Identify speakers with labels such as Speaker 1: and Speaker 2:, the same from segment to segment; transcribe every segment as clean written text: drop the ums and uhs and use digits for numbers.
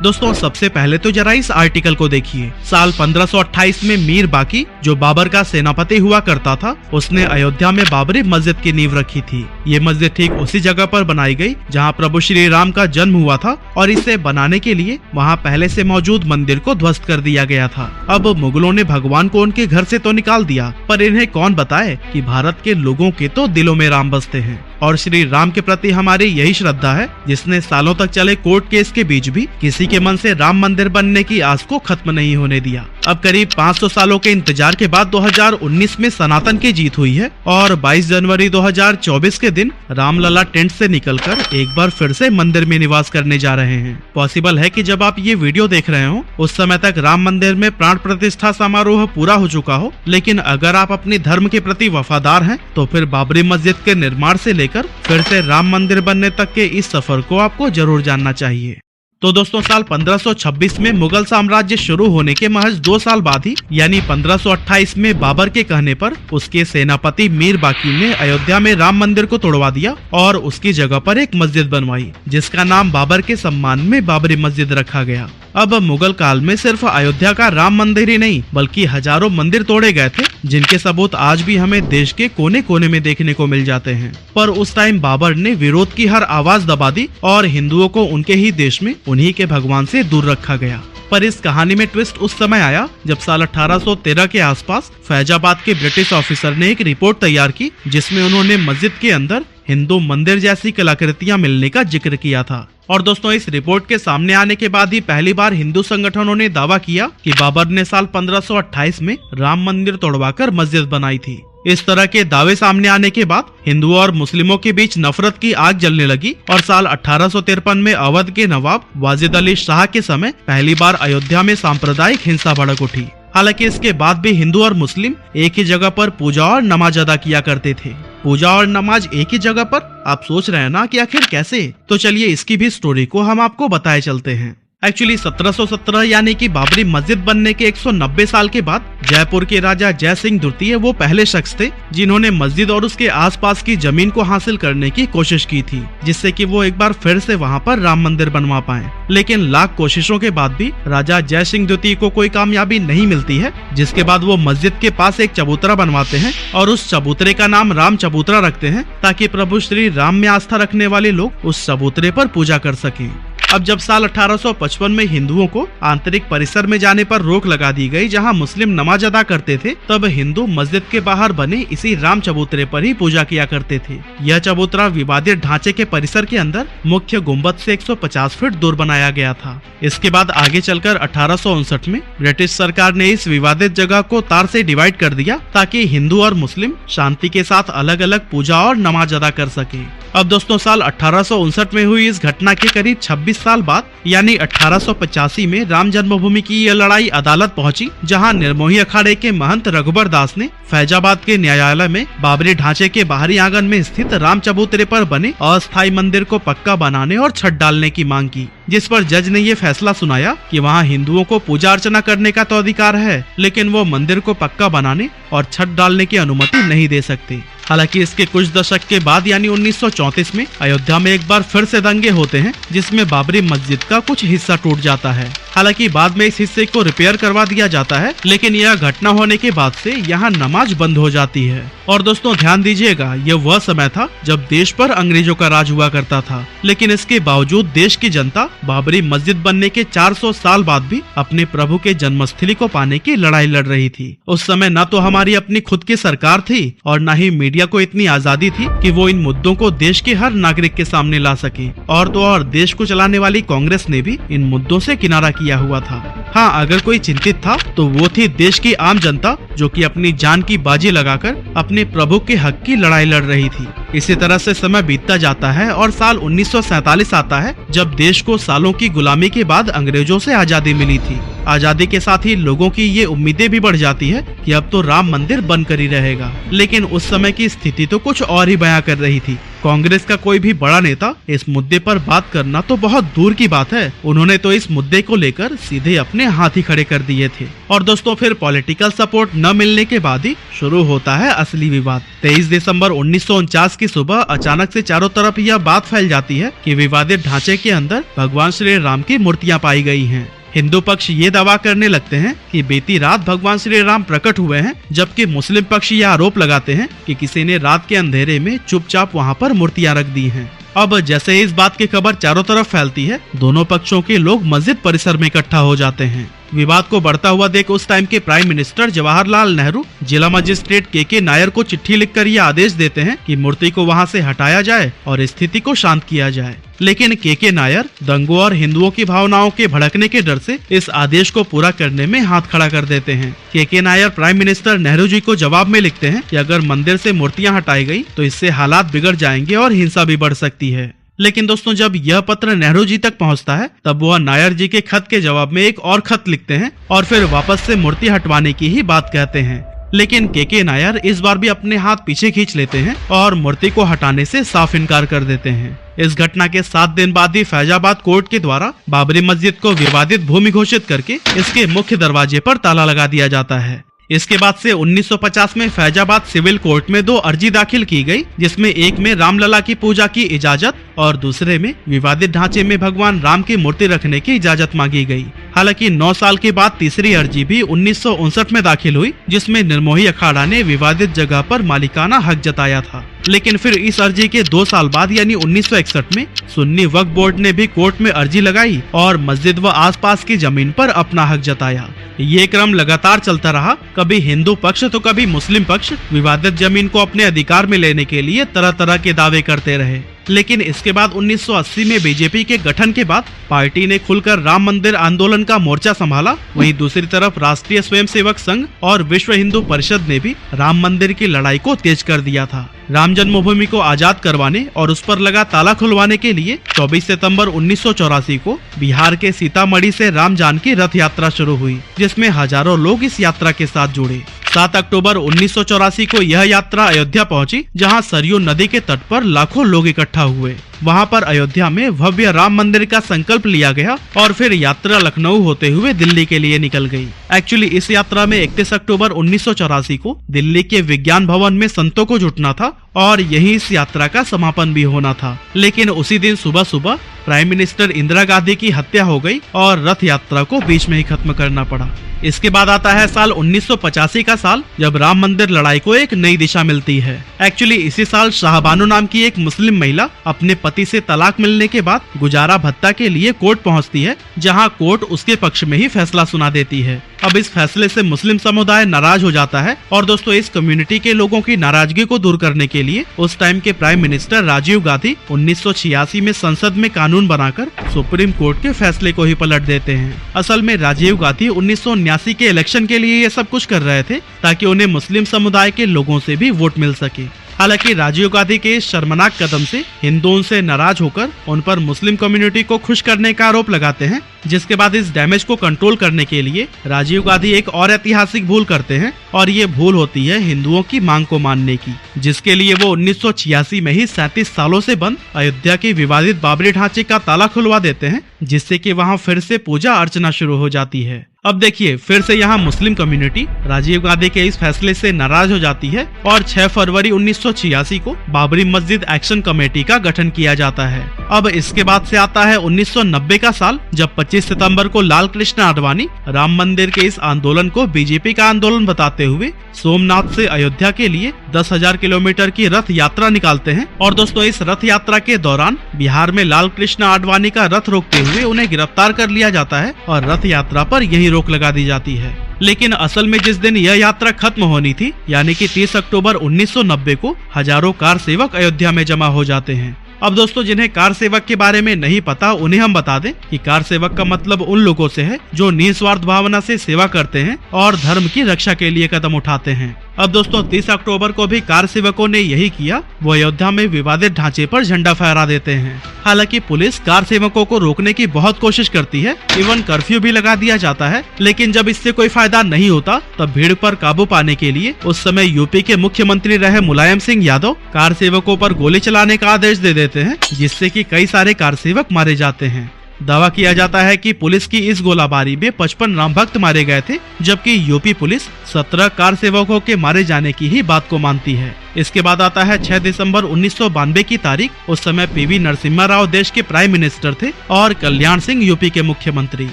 Speaker 1: दोस्तों सबसे पहले तो जरा इस आर्टिकल को देखिए। साल 1528 में मीर बाकी, जो बाबर का सेनापति हुआ करता था, उसने अयोध्या में बाबरी मस्जिद की नींव रखी थी। ये मस्जिद ठीक उसी जगह पर बनाई गई जहाँ प्रभु श्री राम का जन्म हुआ था और इसे बनाने के लिए वहाँ पहले से मौजूद मंदिर को ध्वस्त कर दिया गया था। अब मुगलों ने भगवान को उनके घर से तो निकाल दिया, पर इन्हें कौन बताए कि भारत के लोगों के तो दिलों में राम बसते हैं और श्री राम के प्रति हमारी यही श्रद्धा है जिसने सालों तक चले कोर्ट केस के बीच भी किसी के मन से राम मंदिर बनने की आस को खत्म नहीं होने दिया। अब करीब 500 सालों के इंतजार के बाद 2019 में सनातन की जीत हुई है और 22 जनवरी 2024 के दिन रामलला टेंट से निकलकर एक बार फिर से मंदिर में निवास करने जा रहे हैं। पॉसिबल है कि जब आप ये वीडियो देख रहे हो उस समय तक राम मंदिर में प्राण प्रतिष्ठा समारोह पूरा हो चुका हो, लेकिन अगर आप अपने धर्म के प्रति वफादार हैं तो फिर बाबरी मस्जिद के निर्माण से लेकर फिर से राम मंदिर बनने तक के इस सफर को आपको जरूर जानना चाहिए। तो दोस्तों साल 1526 में मुगल साम्राज्य शुरू होने के महज 2 साल बाद ही यानी 1528 में बाबर के कहने पर उसके सेनापति मीर बाकी ने अयोध्या में राम मंदिर को तोड़वा दिया और उसकी जगह पर एक मस्जिद बनवाई जिसका नाम बाबर के सम्मान में बाबरी मस्जिद रखा गया। अब मुगल काल में सिर्फ अयोध्या का राम मंदिर ही नहीं बल्कि हजारों मंदिर तोड़े गए थे जिनके सबूत आज भी हमें देश के कोने कोने में देखने को मिल जाते हैं। पर उस टाइम बाबर ने विरोध की हर आवाज दबा दी और हिंदुओं को उनके ही देश में उन्हीं के भगवान से दूर रखा गया। पर इस कहानी में ट्विस्ट उस समय आया जब साल 1813 के आसपास फैजाबाद के ब्रिटिश ऑफिसर ने एक रिपोर्ट तैयार की जिसमें उन्होंने मस्जिद के अंदर हिंदू मंदिर जैसी कलाकृतियां मिलने का जिक्र किया था। और दोस्तों इस रिपोर्ट के सामने आने के बाद ही पहली बार हिंदू संगठनों ने दावा किया कि बाबर ने साल 1528 में राम मंदिर तोड़वाकर मस्जिद बनाई थी। इस तरह के दावे सामने आने के बाद हिंदुओं और मुस्लिमों के बीच नफरत की आग जलने लगी और साल 1853 में अवध के नवाब वाजिद अली शाह के समय पहली बार अयोध्या में सांप्रदायिक हिंसा भड़क उठी। हालांकि इसके बाद भी हिंदू और मुस्लिम एक ही जगह पर पूजा और नमाज अदा किया करते थे। पूजा और नमाज एक ही जगह पर, आप सोच रहे हैं ना कि आखिर कैसे? तो चलिए इसकी भी स्टोरी को हम आपको बताए चलते हैं। एक्चुअली 1717 यानी कि बाबरी मस्जिद बनने के 190 साल के बाद जयपुर के राजा जय सिंह द्वितीय वो पहले शख्स थे जिन्होंने मस्जिद और उसके आसपास की जमीन को हासिल करने की कोशिश की थी जिससे कि वो एक बार फिर से वहां पर राम मंदिर बनवा पाए। लेकिन लाख कोशिशों के बाद भी राजा जय सिंह द्वितीय को कोई कामयाबी नहीं मिलती है, जिसके बाद वो मस्जिद के पास एक चबूतरा बनवाते हैं और उस चबूतरे का नाम राम चबूतरा रखते हैं ताकि प्रभु श्री राम में आस्था रखने वाले लोग उस चबूतरे पर पूजा कर सकें। अब जब साल 1855 में हिंदुओं को आंतरिक परिसर में जाने पर रोक लगा दी गई जहां मुस्लिम नमाज अदा करते थे, तब हिंदू मस्जिद के बाहर बने इसी राम चबूतरे पर ही पूजा किया करते थे। यह चबूतरा विवादित ढांचे के परिसर के अंदर मुख्य गुम्बद से 150 फीट दूर बनाया गया था। इसके बाद आगे चलकर 1859 में ब्रिटिश सरकार ने इस विवादित जगह को तार से डिवाइड कर दिया ताकि हिंदू और मुस्लिम शांति के साथ अलग अलग पूजा और नमाज अदा कर सके। अब दोस्तों साल 1859 में हुई इस घटना के करीब 26 साल बाद यानी 1885 में राम जन्मभूमि की यह लड़ाई अदालत पहुंची जहां निर्मोही अखाड़े के महंत रघुबर दास ने फैजाबाद के न्यायालय में बाबरी ढांचे के बाहरी आंगन में स्थित राम चबूतरे पर बने अस्थायी मंदिर को पक्का बनाने और छत डालने की मांग की, जिस पर जज ने ये फैसला सुनाया कि वहां हिंदुओं को पूजा अर्चना करने का तो अधिकार है लेकिन वो मंदिर को पक्का बनाने और छत डालने की अनुमति नहीं दे सकते। हालांकि इसके कुछ दशक के बाद यानी 1934 में अयोध्या में एक बार फिर से दंगे होते हैं जिसमें बाबरी मस्जिद का कुछ हिस्सा टूट जाता है। हालांकि बाद में इस हिस्से को रिपेयर करवा दिया जाता है, लेकिन यह घटना होने के बाद से यहाँ नमाज बंद हो जाती है। और दोस्तों ध्यान दीजिएगा, यह वह समय था जब देश पर अंग्रेजों का राज हुआ करता था, लेकिन इसके बावजूद देश की जनता बाबरी मस्जिद बनने के 400 साल बाद भी अपने प्रभु के जन्मस्थली को पाने की लड़ाई लड़ रही थी। उस समय न तो हमारी अपनी खुद की सरकार थी और न ही मीडिया को इतनी आजादी थी कि वो इन मुद्दों को देश के हर नागरिक के सामने ला सके। और तो और देश को चलाने वाली कांग्रेस ने भी इन मुद्दों से किनारा किया हुआ था। हाँ, अगर कोई चिंतित था तो वो थी देश की आम जनता जो कि अपनी जान की बाजी लगाकर अपने प्रभु के हक की लड़ाई लड़ रही थी। इसी तरह से समय बीतता जाता है और साल 1947 आता है जब देश को सालों की गुलामी के बाद अंग्रेजों से आजादी मिली थी। आजादी के साथ ही लोगों की ये उम्मीदें भी बढ़ जाती है कि अब तो राम मंदिर बनकर ही रहेगा, लेकिन उस समय की स्थिति तो कुछ और ही बयां कर रही थी। कांग्रेस का कोई भी बड़ा नेता इस मुद्दे पर बात करना तो बहुत दूर की बात है, उन्होंने तो इस मुद्दे को लेकर सीधे अपने हाथ ही खड़े कर दिए थे। और दोस्तों फिर पॉलिटिकल सपोर्ट न मिलने के बाद ही शुरू होता है असली विवाद। 23 दिसंबर 1949 की सुबह अचानक से चारों तरफ यह बात फैल जाती है कि विवादित ढांचे के अंदर भगवान श्री राम की मूर्तियां पाई गई हैं। हिंदू पक्ष ये दावा करने लगते हैं कि बीती रात भगवान श्री राम प्रकट हुए हैं, जबकि मुस्लिम पक्ष यह आरोप लगाते हैं कि किसी ने रात के अंधेरे में चुपचाप वहां पर मूर्तियां रख दी हैं। अब जैसे ही इस बात की खबर चारों तरफ फैलती है, दोनों पक्षों के लोग मस्जिद परिसर में इकट्ठा हो जाते हैं। विवाद को बढ़ता हुआ देख उस टाइम के प्राइम मिनिस्टर जवाहरलाल नेहरू जिला मजिस्ट्रेट के नायर को चिट्ठी लिखकर यह आदेश देते हैं कि मूर्ति को वहां से हटाया जाए और स्थिति को शांत किया जाए। लेकिन के नायर दंगों और हिंदुओं की भावनाओं के भड़कने के डर से इस आदेश को पूरा करने में हाथ खड़ा कर देते हैं। के नायर प्राइम मिनिस्टर नेहरू जी को जवाब में लिखते हैं कि अगर मंदिर से मूर्तियां हटाई गई तो इससे हालात बिगड़ जाएंगे और हिंसा भी बढ़ सकती है। लेकिन दोस्तों, जब यह पत्र नेहरू जी तक पहुंचता है, तब वह नायर जी के खत के जवाब में एक और खत लिखते हैं और फिर वापस से मूर्ति हटवाने की ही बात कहते हैं। लेकिन के नायर इस बार भी अपने हाथ पीछे खींच लेते हैं और मूर्ति को हटाने से साफ इनकार कर देते हैं। इस घटना के 7 दिन बाद ही फैजाबाद कोर्ट के द्वारा बाबरी मस्जिद को विवादित भूमि घोषित करके इसके मुख्य दरवाजे पर ताला लगा दिया जाता है। इसके बाद से 1950 में फैजाबाद सिविल कोर्ट में 2 अर्जी दाखिल की गई, जिसमें एक में रामलला की पूजा की इजाजत और दूसरे में विवादित ढांचे में भगवान राम की मूर्ति रखने की इजाजत मांगी गई। हालांकि 9 साल के बाद तीसरी अर्जी भी 1959 में दाखिल हुई, जिसमें निर्मोही अखाड़ा ने विवादित जगह पर मालिकाना हक जताया था। लेकिन फिर इस अर्जी के 2 साल बाद यानी 1961 में सुन्नी वक्फ बोर्ड ने भी कोर्ट में अर्जी लगाई और मस्जिद व आसपास की जमीन पर अपना हक जताया। ये क्रम लगातार चलता रहा। कभी हिंदू पक्ष तो कभी मुस्लिम पक्ष विवादित जमीन को अपने अधिकार में लेने के लिए तरह तरह के दावे करते रहे। लेकिन इसके बाद 1980 में बीजेपी के गठन के बाद पार्टी ने खुलकर राम मंदिर आंदोलन का मोर्चा संभाला। वहीं दूसरी तरफ राष्ट्रीय स्वयंसेवक संघ और विश्व हिंदू परिषद ने भी राम मंदिर की लड़ाई को तेज कर दिया था। राम जन्मभूमि को आजाद करवाने और उस पर लगा ताला खुलवाने के लिए 24 सितंबर 1984 को बिहार के सीतामढ़ी से राम जानकी रथ यात्रा शुरू हुई, जिसमें हजारों लोग इस यात्रा के साथ जुड़े। 7 अक्टूबर 1984 को यह यात्रा अयोध्या पहुंची, जहां सरयू नदी के तट पर लाखों लोग इकट्ठा हुए। वहां पर अयोध्या में भव्य राम मंदिर का संकल्प लिया गया और फिर यात्रा लखनऊ होते हुए दिल्ली के लिए निकल गई। एक्चुअली इस यात्रा में 31 अक्टूबर 1984 को दिल्ली के विज्ञान भवन में संतों को जुटना था और यही इस यात्रा का समापन भी होना था। लेकिन उसी दिन सुबह सुबह प्राइम मिनिस्टर इंदिरा गांधी की हत्या हो गई और रथ यात्रा को बीच में ही खत्म करना पड़ा। इसके बाद आता है साल 1985 का साल, जब राम मंदिर लड़ाई को एक नई दिशा मिलती है। एक्चुअली इसी साल शाहबानो नाम की एक मुस्लिम महिला अपने पति से तलाक मिलने के बाद गुजारा भत्ता के लिए कोर्ट पहुंचती है, जहां कोर्ट उसके पक्ष में ही फैसला सुना देती है। अब इस फैसले से मुस्लिम समुदाय नाराज हो जाता है और दोस्तों, इस कम्युनिटी के लोगों की नाराजगी को दूर करने के लिए उस टाइम के प्राइम मिनिस्टर राजीव गांधी 1986 में संसद में कानून बनाकर सुप्रीम कोर्ट के फैसले को ही पलट देते हैं। असल में राजीव गांधी 1979 के इलेक्शन के लिए ये सब कुछ कर रहे थे ताकि उन्हें मुस्लिम समुदाय के लोगों से भी वोट मिल सके। हालांकि राजीव गांधी के इस शर्मनाक कदम से हिंदुओं से नाराज होकर उन पर मुस्लिम कम्युनिटी को खुश करने का आरोप लगाते हैं, जिसके बाद इस डैमेज को कंट्रोल करने के लिए राजीव गांधी एक और ऐतिहासिक भूल करते हैं और ये भूल होती है हिंदुओं की मांग को मानने की, जिसके लिए वो 1986 में ही 37 सालों से बंद अयोध्या के विवादित बाबरी ढांचे का ताला खुलवा देते हैं, जिससे कि वहां फिर से पूजा अर्चना शुरू हो जाती है। अब देखिए, फिर से यहाँ मुस्लिम कम्युनिटी राजीव गांधी के इस फैसले से नाराज हो जाती है और 6 फरवरी 1986 को बाबरी मस्जिद एक्शन कमेटी का गठन किया जाता है। अब इसके बाद से आता है 1990 का साल, जब 25 सितंबर को लाल कृष्ण आडवाणी राम मंदिर के इस आंदोलन को बीजेपी का आंदोलन बताते हुए सोमनाथ से अयोध्या के लिए 10,000 किलोमीटर की रथ यात्रा निकालते हैं। और दोस्तों, इस रथ यात्रा के दौरान बिहार में लाल कृष्ण आडवाणी का रथ रोकते हुए उन्हें गिरफ्तार कर लिया जाता है और रथ यात्रा पर यही रोक लगा दी जाती है। लेकिन असल में जिस दिन यह यात्रा खत्म होनी थी, यानी कि 30 अक्टूबर 1990 को हजारों कार सेवक अयोध्या में जमा हो जाते हैं। अब दोस्तों, जिन्हें कार सेवक के बारे में नहीं पता, उन्हें हम बता दें कि कार सेवक का मतलब उन लोगों से है जो निस्वार्थ भावना से सेवा करते हैं और धर्म की रक्षा के लिए कदम उठाते हैं। अब दोस्तों, 30 अक्टूबर को भी कार सेवकों ने यही किया। वो अयोध्या में विवादित ढांचे पर झंडा फहरा देते हैं। हालांकि पुलिस कार सेवकों को रोकने की बहुत कोशिश करती है, इवन कर्फ्यू भी लगा दिया जाता है। लेकिन जब इससे कोई फायदा नहीं होता, तब भीड़ पर काबू पाने के लिए उस समय यूपी के मुख्यमंत्री रहे मुलायम सिंह यादव कार सेवकों पर गोली चलाने का आदेश दे देते हैं, जिससे कि कई सारे कार सेवक मारे जाते हैं। दावा किया जाता है कि पुलिस की इस गोलाबारी में 55 राम भक्त मारे गए थे, जबकि यूपी पुलिस 17 कार सेवकों के मारे जाने की ही बात को मानती है। इसके बाद आता है 6 दिसंबर 1992 की तारीख। उस समय पीवी नरसिम्हा राव देश के प्राइम मिनिस्टर थे और कल्याण सिंह यूपी के मुख्यमंत्री।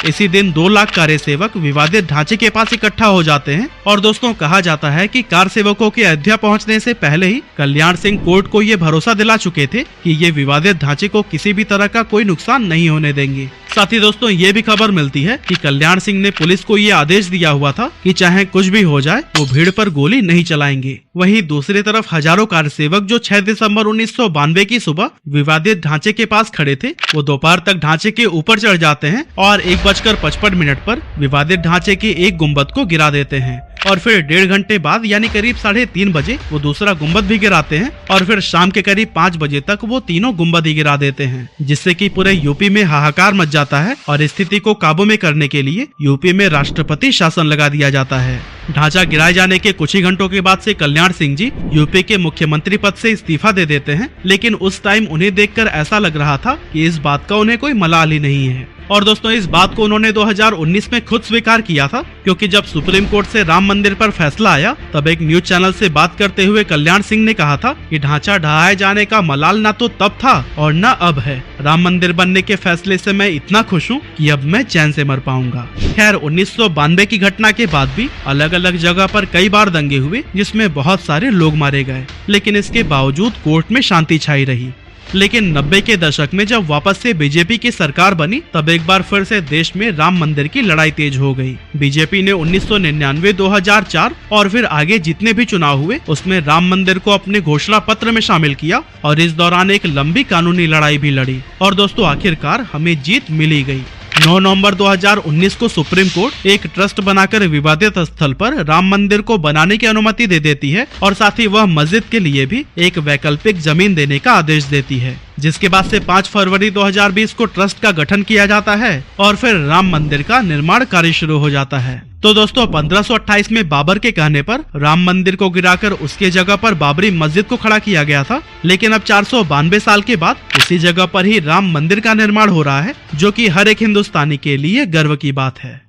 Speaker 1: इसी दिन 2 लाख कार्य सेवक विवादित ढांचे के पास इकट्ठा हो जाते हैं और दोस्तों कहा जाता है कि कार सेवकों के अयोध्या पहुंचने से पहले ही कल्याण सिंह कोर्ट को ये भरोसा दिला चुके थे कि ये विवादित ढांचे को किसी भी तरह का कोई नुकसान नहीं होने देंगे। साथ ही दोस्तों ये भी खबर मिलती है कि कल्याण सिंह ने पुलिस को ये आदेश दिया हुआ था कि चाहे कुछ भी हो जाए वो भीड़ पर गोली नहीं चलाएंगे। वहीं दूसरी तरफ हजारों कार सेवक जो 6 दिसंबर 1992 की सुबह विवादित ढांचे के पास खड़े थे, वो दोपहर तक ढांचे के ऊपर चढ़ जाते हैं और 1:55 पर विवादित ढांचे के एक गुंबद को गिरा देते हैं और फिर 1.5 घंटे बाद यानी करीब 3:30 बजे वो दूसरा गुंबद भी गिराते हैं और फिर शाम के करीब 5 बजे तक वो तीनों गुंबद ही गिरा देते हैं, जिससे कि पूरे यूपी में हाहाकार मच जाता है और स्थिति को काबू में करने के लिए यूपी में राष्ट्रपति शासन लगा दिया जाता है। ढांचा गिराए जाने के कुछ ही घंटों के बाद से कल्याण सिंह जी यूपी के मुख्यमंत्री पद से इस्तीफा दे देते हैं, लेकिन उस टाइम उन्हें देखकर ऐसा लग रहा था कि इस बात का उन्हें कोई मलाल ही नहीं है। और दोस्तों इस बात को उन्होंने 2019 में खुद स्वीकार किया था, क्योंकि जब सुप्रीम कोर्ट से राम मंदिर पर फैसला आया तब एक न्यूज चैनल से बात करते हुए कल्याण सिंह ने कहा था कि ढांचा ढहाए जाने का मलाल ना तो तब था और न अब है। राम मंदिर बनने के फैसले से मैं इतना खुश हूँ कि अब मैं चैन से मर पाऊंगा। खैर 1992 की घटना के बाद भी अलग अलग जगह पर कई बार दंगे हुए जिसमें बहुत सारे लोग मारे गए, लेकिन इसके बावजूद कोर्ट में शांति छाई रही। लेकिन 90 के दशक में जब वापस से बीजेपी की सरकार बनी तब एक बार फिर से देश में राम मंदिर की लड़ाई तेज हो गई। बीजेपी ने 1999, 2004 और फिर आगे जितने भी चुनाव हुए उसमें राम मंदिर को अपने घोषणा पत्र में शामिल किया और इस दौरान एक लंबी कानूनी लड़ाई भी लड़ी और दोस्तों आखिरकार हमें जीत मिली गई। 9 नवंबर 2019 को सुप्रीम कोर्ट एक ट्रस्ट बनाकर विवादित स्थल पर राम मंदिर को बनाने की अनुमति दे देती है और साथ ही वह मस्जिद के लिए भी एक वैकल्पिक जमीन देने का आदेश देती है, जिसके बाद से 5 फरवरी 2020 को ट्रस्ट का गठन किया जाता है और फिर राम मंदिर का निर्माण कार्य शुरू हो जाता है। तो दोस्तों 1528 में बाबर के कहने पर राम मंदिर को गिराकर उसके जगह पर बाबरी मस्जिद को खड़ा किया गया था, लेकिन अब 492 साल के बाद उसी जगह पर ही राम मंदिर का निर्माण हो रहा है, जो कि हर एक हिंदुस्तानी के लिए गर्व की बात है।